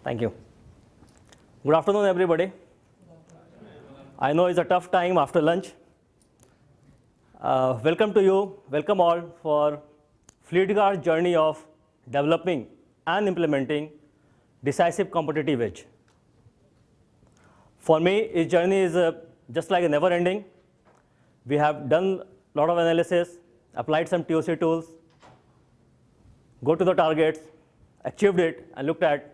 Thank you. Good afternoon, everybody. I know it's a tough time after lunch. Welcome to you, welcome all for Fleetguard's journey of developing and implementing decisive competitive edge. For me, its journey is just like a never ending. We have done a lot of analysis, applied some TOC tools, go to the targets, achieved it, and looked at,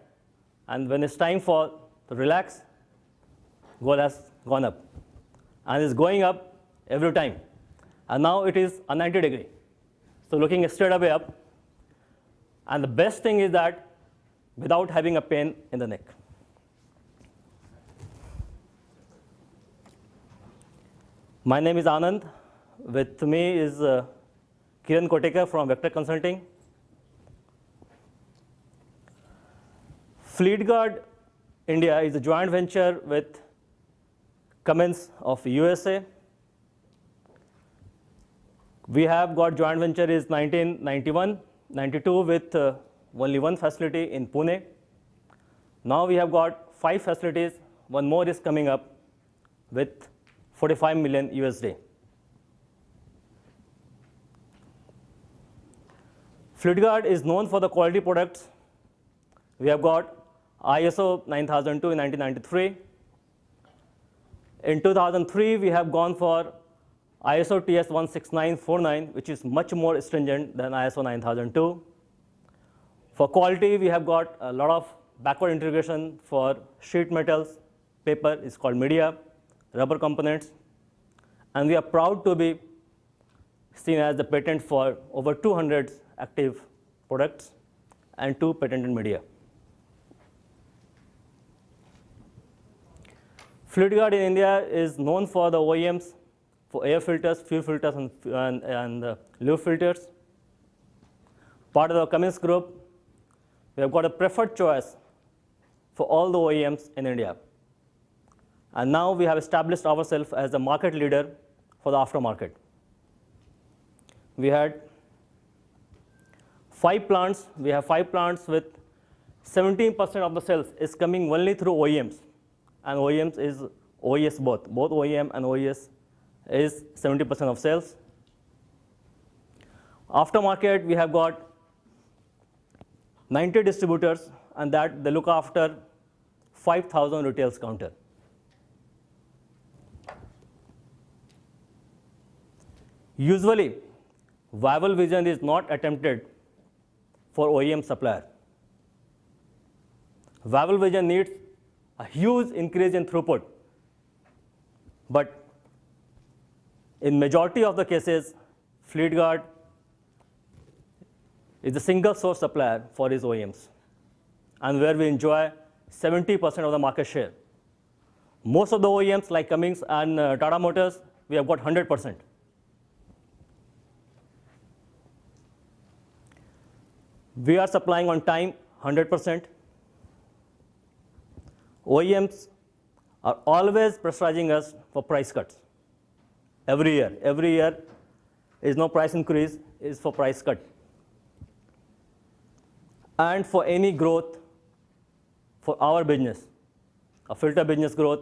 and when it's time for to relax, goal has gone up, and it's going up every time. And now it is a 90-degree, so looking straight away up. And the best thing is that without having a pain in the neck. My name is Anand. With me is Kothekar from Vector Consulting. Fleetguard India is a joint venture with Cummins of USA. We have got joint venture is 1991-92 with only one facility in Pune. Now we have got 5 facilities. One more is coming up with 45 million USD. Fleetguard is known for the quality products. We have got ISO 9002 in 1993. In 2003, we have gone for ISO TS 16949, which is much more stringent than ISO 9002. For quality, we have got a lot of backward integration for sheet metals, paper is called media, rubber components, and we are proud to be seen as the patent for over 200 active products and 2 patented media. Fleetguard in India is known for the OEMs for air filters, fuel filters, and lube filters. Part of the Cummins group, we have got a preferred choice for all the OEMs in India. And now we have established ourselves as the market leader for the aftermarket. We had 5 plants. We have 5 plants with 17% of the sales is coming only through OEMs. And OEMs is OES both OEM and OES is 70% of sales. Aftermarket, we have got 90 distributors, and that they look after 5,000 retail counter. Usually, viable vision is not attempted for OEM supplier. Viable vision needs a huge increase in throughput, but in majority of the cases, Fleetguard is a single source supplier for his OEMs, and where we enjoy 70% of the market share. Most of the OEMs like Cummins and Tata Motors, we have got 100%. We are supplying on time 100%. OEMs are always pressurizing us for price cuts. Every year is no price increase, is for price cut. And for any growth for our business, a filter business growth,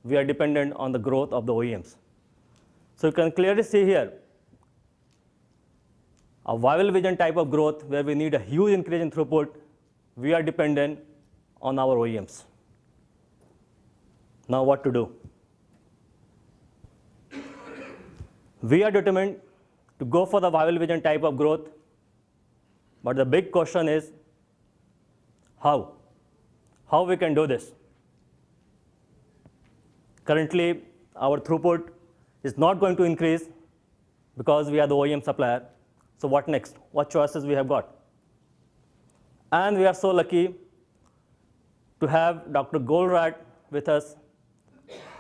we are dependent on the growth of the OEMs. So you can clearly see here, a viable vision type of growth where we need a huge increase in throughput, we are dependent on our OEMs. Now what to do? We are determined to go for the viable vision type of growth, but the big question is how? How we can do this? Currently, our throughput is not going to increase because we are the OEM supplier. So what next? What choices we have got? And we are so lucky to have Dr. Goldratt with us.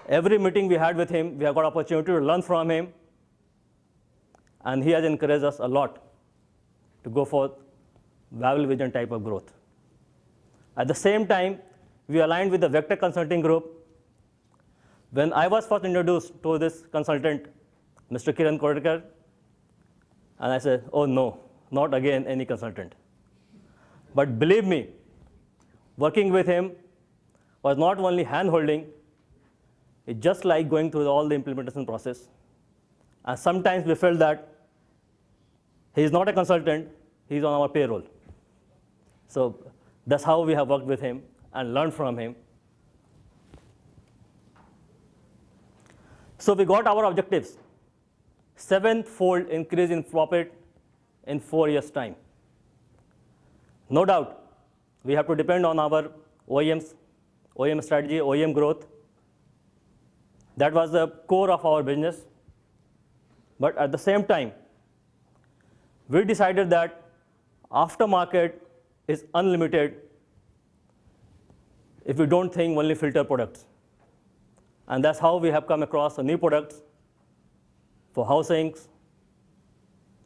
Every meeting we had with him, we have got opportunity to learn from him, and he has encouraged us a lot to go for viable vision type of growth. At the same time, we aligned with the Vector Consulting Group. When I was first introduced to this consultant, Mr. Kothekar, and I said, oh no, not again any consultant. But believe me, working with him was not only hand-holding, it's just like going through all the implementation process. And sometimes we felt that he is not a consultant, he is on our payroll. So that's how we have worked with him and learned from him. So we got our objectives, 7-fold increase in profit in 4 years' time. No doubt, we have to depend on our OEMs, OEM strategy, OEM growth. That was the core of our business. But at the same time, we decided that aftermarket is unlimited if we don't think only filter products. And that's how we have come across new products for housings,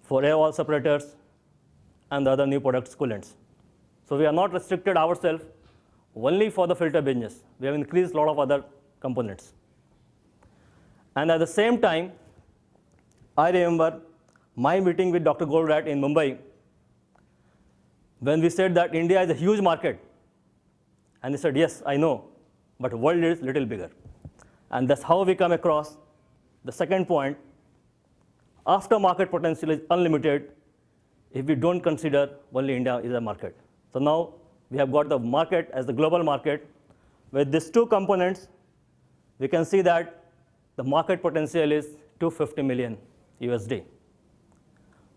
for air wall separators, and the other new products, coolants. So we are not restricted ourselves only for the filter business. We have increased a lot of other components. And at the same time, I remember my meeting with Dr. Goldratt in Mumbai when we said that India is a huge market. And he said, yes, I know, but the world is a little bigger. And that's how we come across the second point. Aftermarket potential is unlimited if we don't consider only India is a market. So now we have got the market as the global market. With these two components, we can see that the market potential is $250 million USD.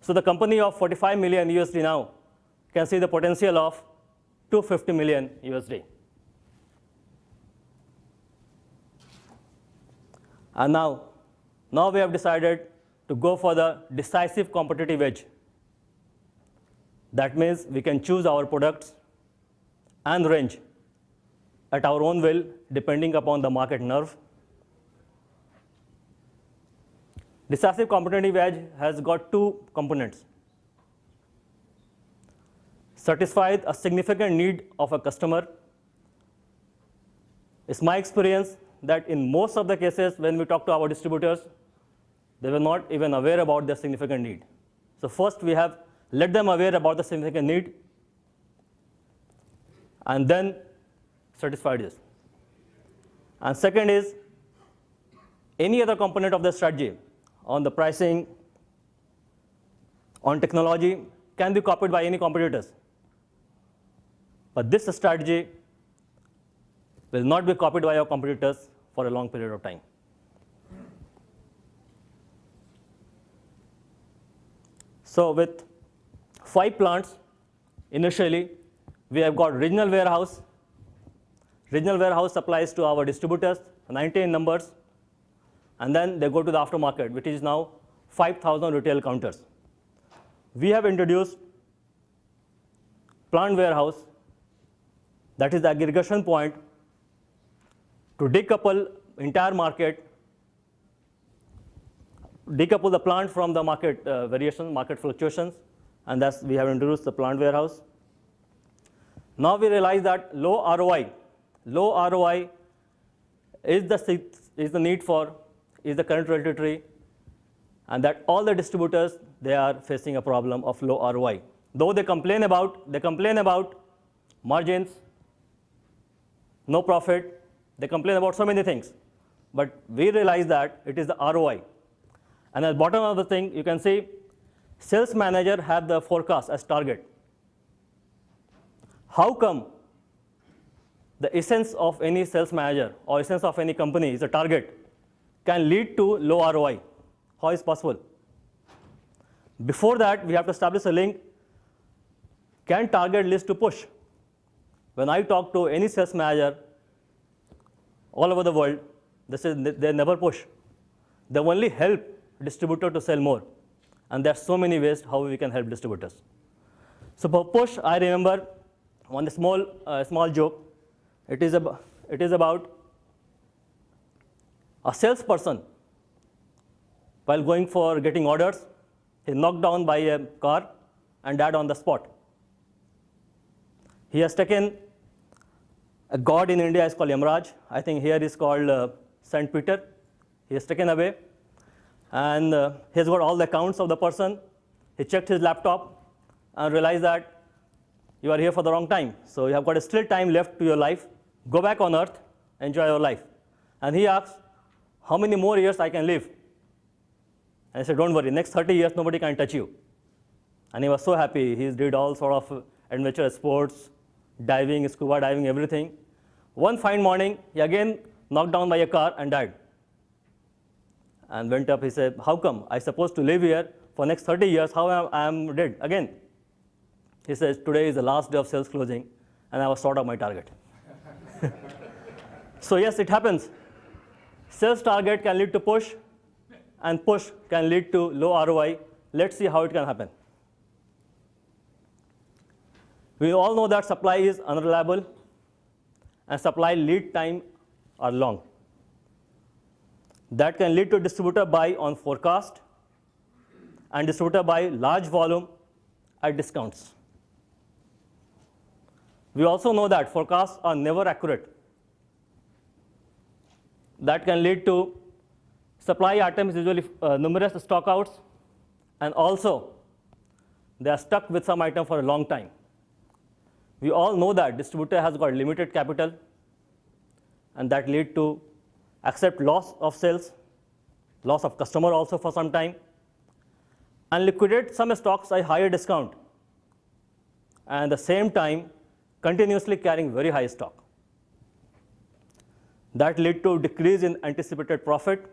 So the company of $45 million USD now can see the potential of $250 million USD. And now we have decided to go for the decisive competitive edge. That means we can choose our products and range at our own will, depending upon the market nerve. Decisive competitive edge has got two components. Satisfy a significant need of a customer. It's my experience that in most of the cases when we talk to our distributors, they were not even aware about their significant need. So first we have let them aware about the significant need, and then satisfy this. And second is any other component of the strategy on the pricing, on technology can be copied by any competitors. But this strategy will not be copied by our competitors for a long period of time. So with 5 plants, initially, we have got regional warehouse. Regional warehouse supplies to our distributors, 19 numbers, and then they go to the aftermarket, which is now 5,000 retail counters. We have introduced plant warehouse, that is the aggregation point, to decouple entire market, decouple the plant from the market variation, market fluctuations, and that's we have introduced the plant warehouse. Now we realize that low ROI is the need for, is the current regulatory, and that all the distributors, they are facing a problem of low ROI. Though they complain about margins, no profit, they complain about so many things, but we realize that it is the ROI. And at the bottom of the thing, you can see sales manager have the forecast as target. How come the essence of any sales manager or essence of any company is a target can lead to low ROI? How is possible? Before that, we have to establish a link. Can target lead to push? When I talk to any sales manager all over the world, they never push. They only help distributor to sell more. And there are so many ways how we can help distributors. So for push, I remember one small joke. It is about a salesperson while going for getting orders. He knocked down by a car and died on the spot. He has taken a god in India is called Yamraj. I think here is called Saint Peter. He has taken away, and he has got all the accounts of the person. He checked his laptop and realized that you are here for the wrong time. So you have got still time left to your life. Go back on earth, enjoy your life. And he asks, how many more years I can live? And I said, don't worry, next 30 years nobody can touch you. And he was so happy. He did all sort of adventurous sports, diving, scuba diving, everything. One fine morning, he again knocked down by a car and died. And went up, he said, how come? I supposed to live here for next 30 years, how I am dead again? He says, today is the last day of sales closing, and I was short of my target. So yes, it happens. Sales target can lead to push, and push can lead to low ROI. Let's see how it can happen. We all know that supply is unreliable, and supply lead time are long. That can lead to distributor buy on forecast, and distributor buy large volume at discounts. We also know that forecasts are never accurate. That can lead to supply items usually numerous stockouts, and also they are stuck with some item for a long time. We all know that distributor has got limited capital, and that lead to accept loss of sales, loss of customer also for some time, and liquidate some stocks at higher discount, and at the same time continuously carrying very high stock. That lead to decrease in anticipated profit,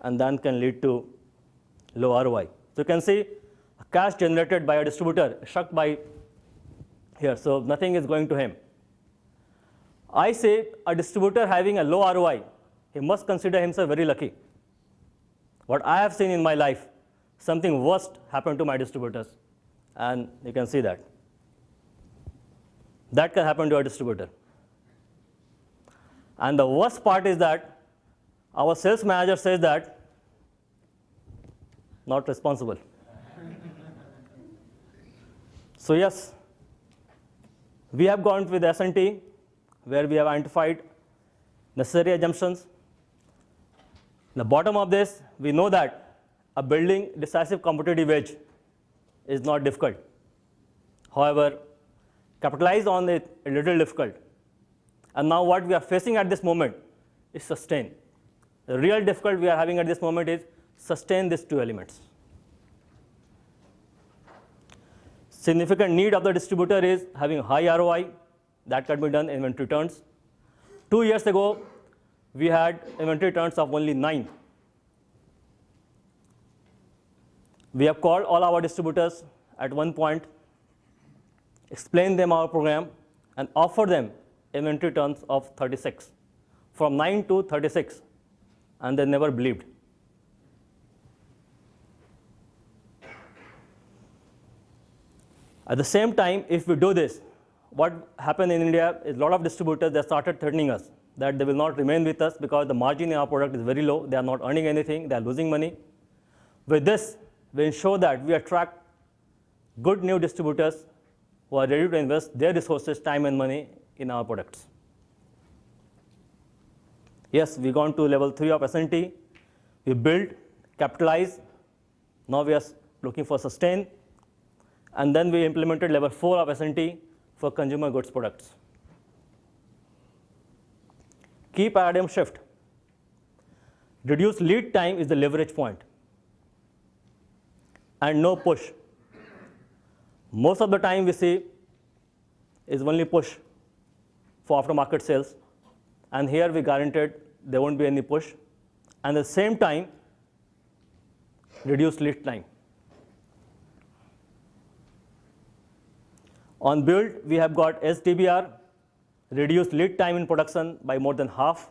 and then can lead to low ROI. So you can see cash generated by a distributor struck by here, so nothing is going to him. I say a distributor having a low ROI, he must consider himself very lucky. What I have seen in my life, something worst happened to my distributors, and you can see that. That can happen to a distributor. And the worst part is that our sales manager says that, not responsible. So yes, we have gone with S&T, where we have identified necessary assumptions. The bottom of this, we know that a building decisive competitive edge is not difficult. However, capitalize on it a little difficult. And now what we are facing at this moment is sustain. The real difficulty we are having at this moment is sustain these two elements. Significant need of the distributor is having high ROI. That can be done in inventory turns. 2 years ago, we had inventory turns of only 9. We have called all our distributors at one point, explained them our program, and offered them inventory turns of 36, from 9 to 36, and they never believed. At the same time, if we do this, what happened in India is a lot of distributors, they started threatening us that they will not remain with us because the margin in our product is very low, they are not earning anything, they are losing money. With this, we ensure that we attract good new distributors who are ready to invest their resources, time and money in our products. Yes, we gone to level 3 of S&T, we build, capitalize, now we are looking for sustain, and then we implemented level 4 of S&T for consumer goods products. Key paradigm shift. Reduce lead time is the leverage point, and no push. Most of the time we see is only push for aftermarket sales, and here we guaranteed there won't be any push, and at the same time reduce lead time. On build, we have got SDBR, reduced lead time in production by more than half.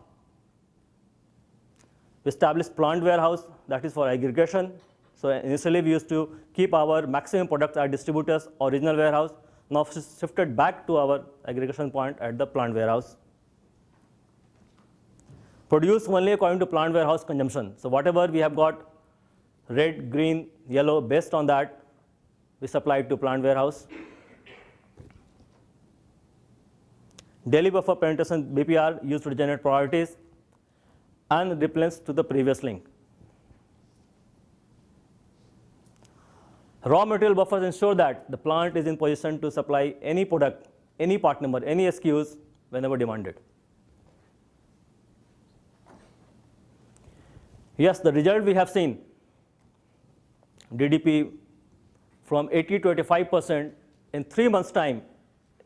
We established plant warehouse, that is for aggregation. So initially we used to keep our maximum products at distributors' original warehouse, now shifted back to our aggregation point at the plant warehouse. Produce only according to plant warehouse consumption. So whatever we have got, red, green, yellow, based on that, we supply it to plant warehouse. Daily buffer penetration BPR used to generate priorities and replenish to the previous link. Raw material buffers ensure that the plant is in position to supply any product, any part number, any SKUs whenever demanded. Yes, the result we have seen, DDP from 80 to 85% in 3 months' time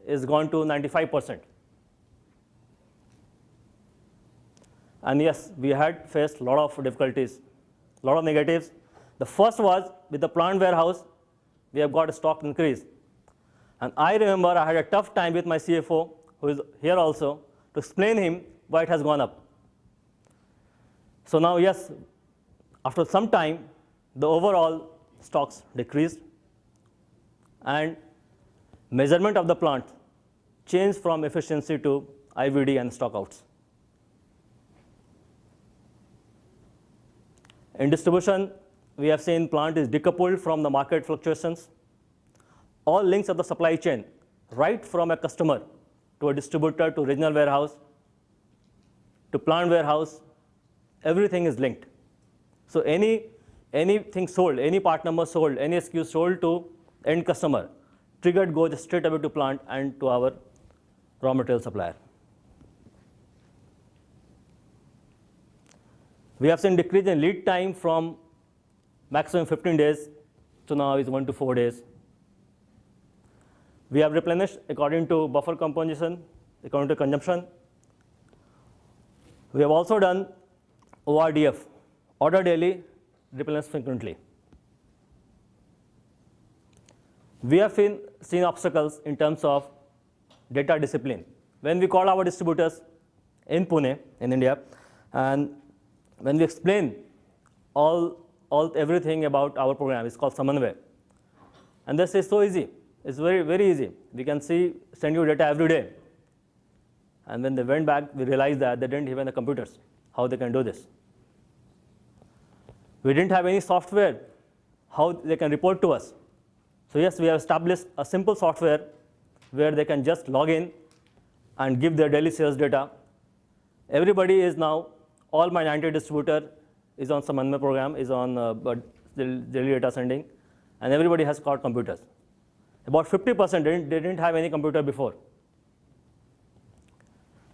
is gone to 95%. And yes, we had faced a lot of difficulties, a lot of negatives. The first was with the plant warehouse, we have got a stock increase. And I remember I had a tough time with my CFO, who is here also, to explain him why it has gone up. So now, yes, after some time, the overall stocks decreased, and measurement of the plant changed from efficiency to IVD and stockouts. In distribution, we have seen plant is decoupled from the market fluctuations. All links of the supply chain, right from a customer to a distributor to regional warehouse to plant warehouse, everything is linked. So anything sold, any part number sold, any SKU sold to end customer, triggered goes straight away to plant and to our raw material supplier. We have seen decrease in lead time from maximum 15 days to now is 1 to 4 days. We have replenished according to buffer composition, according to consumption. We have also done ORDF, order daily, replenish frequently. We have seen obstacles in terms of data discipline. When we call our distributors in Pune, in India, and when we explain everything about our program, it's called Samanvay. And this is so easy. It's very, very easy. We can send you data every day. And when they went back, we realized that they didn't have the computers, how they can do this. We didn't have any software, how they can report to us. So yes, we have established a simple software where they can just log in and give their daily sales data. Everybody is now, all my 90 distributor is on Samanvay program, is on daily data sending, and everybody has got computers. About 50% didn't have any computer before.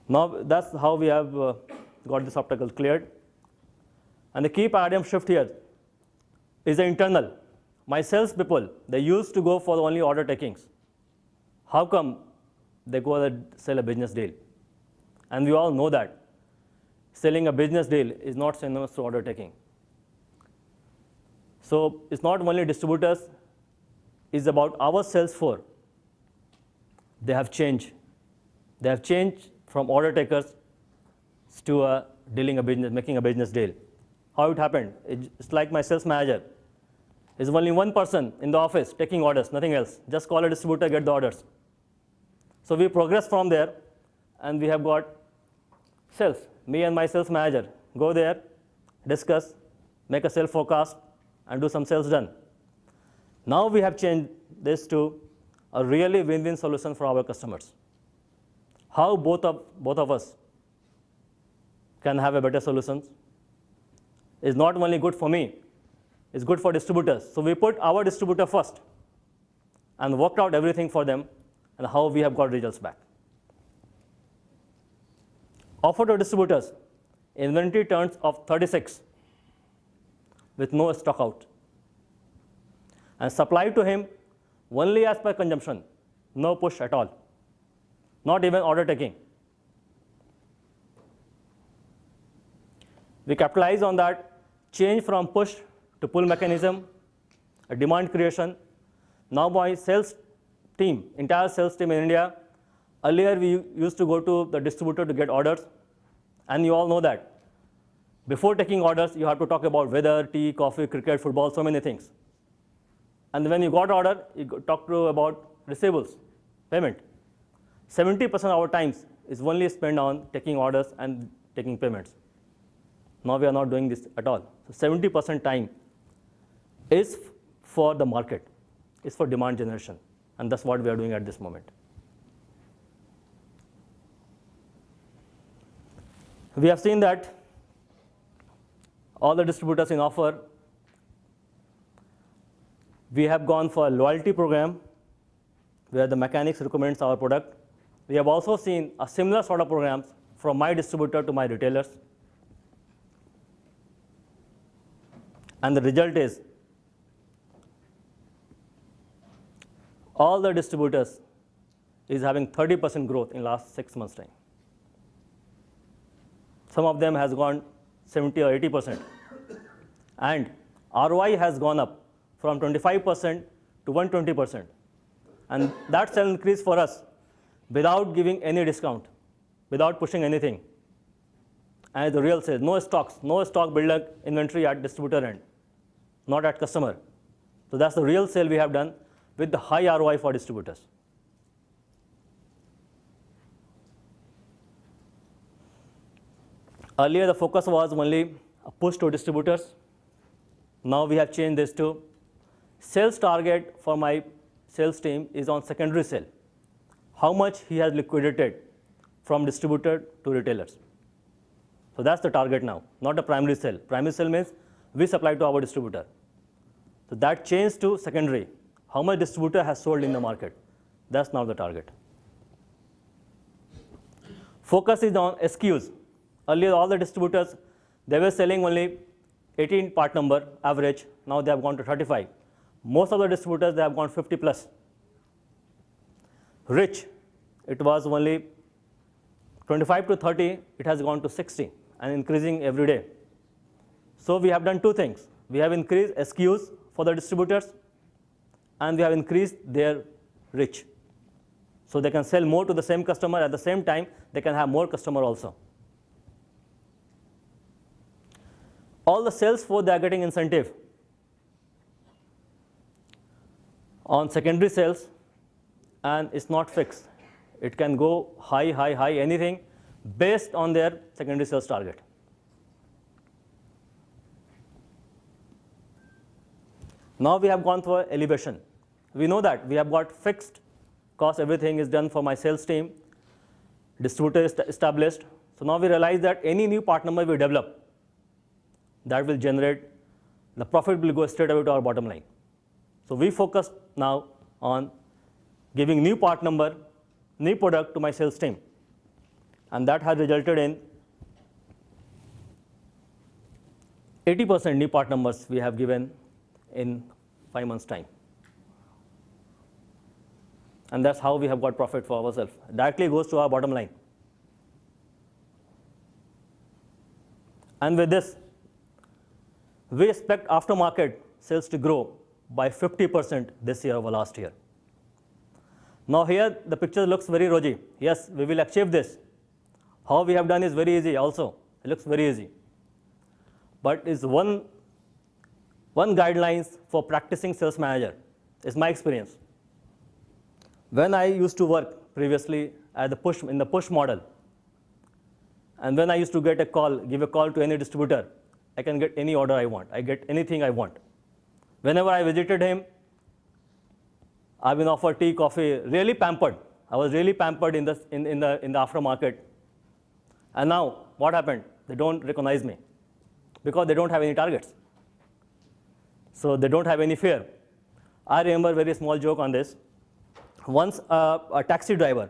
Now that's how we have got this obstacle cleared. And the key paradigm shift here is the internal. My sales people, they used to go for only order takings. How come they go and sell a business deal? And we all know that selling a business deal is not synonymous to order taking. So it's not only distributors, it's about our sales force. They have changed. They have changed from order takers to making a business deal. How it happened? It's like my sales manager. There's only one person in the office taking orders, nothing else. Just call a distributor, get the orders. So we progress from there, and we have got sales. Me and my sales manager go there, discuss, make a sales forecast, and do some sales done. Now we have changed this to a really win-win solution for our customers. How both of us can have a better solutions is not only good for me, it's good for distributors. So we put our distributor first and worked out everything for them and how we have got results back. Offer to distributors, inventory turns of 36 with no stock out. And supply to him only as per consumption, no push at all, not even order taking. We capitalize on that change from push to pull mechanism, a demand creation. Now my sales team, entire sales team in India, earlier we used to go to the distributor to get orders, and you all know that. Before taking orders, you have to talk about weather, tea, coffee, cricket, football, so many things. And when you got order, you talk to about receivables, payment. 70% of our times is only spent on taking orders and taking payments. Now we are not doing this at all. So 70% time is for the market, is for demand generation, and that's what we are doing at this moment. We have seen that all the distributors in offer, We have gone for a loyalty program where the mechanics recommends our product. We have also seen a similar sort of programs from my distributor to my retailers. And the result is all the distributors is having 30% growth in last 6 months' time. Some of them has gone 70 or 80%. And ROI has gone up from 25% to 120%. And that's an increase for us without giving any discount, without pushing anything. And the real sales, no stock build inventory at distributor end, not at customer. So that's the real sale we have done with the high ROI for distributors. Earlier, the focus was only a push to distributors. Now we have changed this to sales target for my sales team is on secondary sale. How much he has liquidated from distributor to retailers. So that's the target now, not a primary sale. Primary sale means we supply to our distributor. So that changed to secondary. How much distributor has sold in the market? That's now the target. Focus is on SKUs. Earlier, all the distributors, they were selling only 18 part number average. Now they have gone to 35. Most of the distributors, they have gone 50 plus. Rich, it was only 25 to 30. It has gone to 60 and increasing every day. So we have done two things. We have increased SKUs for the distributors, and we have increased their reach. So they can sell more to the same customer. At the same time, they can have more customer also. All the sales force, they are getting incentive on secondary sales, and it's not fixed. It can go high, anything based on their secondary sales target. Now we have gone for elevation. We know that we have got fixed cost, everything is done for my sales team, distributor is established. So now we realize that any new part number we develop, that will generate, the profit will go straight away to our bottom line. So we focus now on giving new part number, new product to my sales team. And that has resulted in 80% new part numbers we have given in 5 months' time. And that's how we have got profit for ourselves. Directly goes to our bottom line. And with this, we expect aftermarket sales to grow by 50% this year over last year. Now here the picture looks very rosy. Yes, we will achieve this. How we have done is very easy also. It looks very easy. But is one guidelines for practicing sales manager is my experience. When I used to work previously at in the push model, and when I used to get a call, give a call to any distributor, I can get any order I want. I get anything I want. Whenever I visited him, I've been offered tea, coffee, really pampered. I was really pampered in the aftermarket. And now, what happened? They don't recognize me because they don't have any targets. So they don't have any fear. I remember a very small joke on this. Once a taxi driver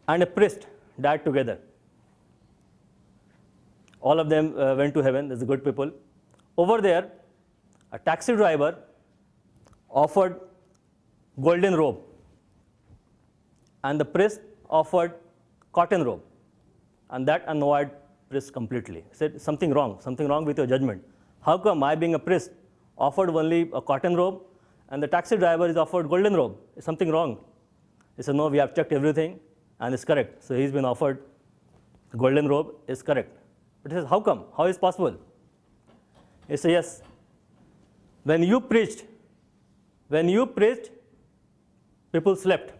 and a priest died together. All of them went to heaven. There's good people. Over there, a taxi driver offered golden robe, and the priest offered cotton robe, and that annoyed priest completely. He said, something wrong with your judgment. How come I, being a priest, offered only a cotton robe, and the taxi driver is offered golden robe? Is something wrong? He said, no, we have checked everything, and it's correct. So he's been offered golden robe, is correct. But he says, how come? How is possible? He says, yes, when you preached, people slept.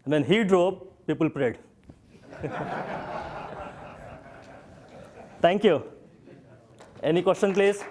When he drove, people prayed. Thank you. Any question, please?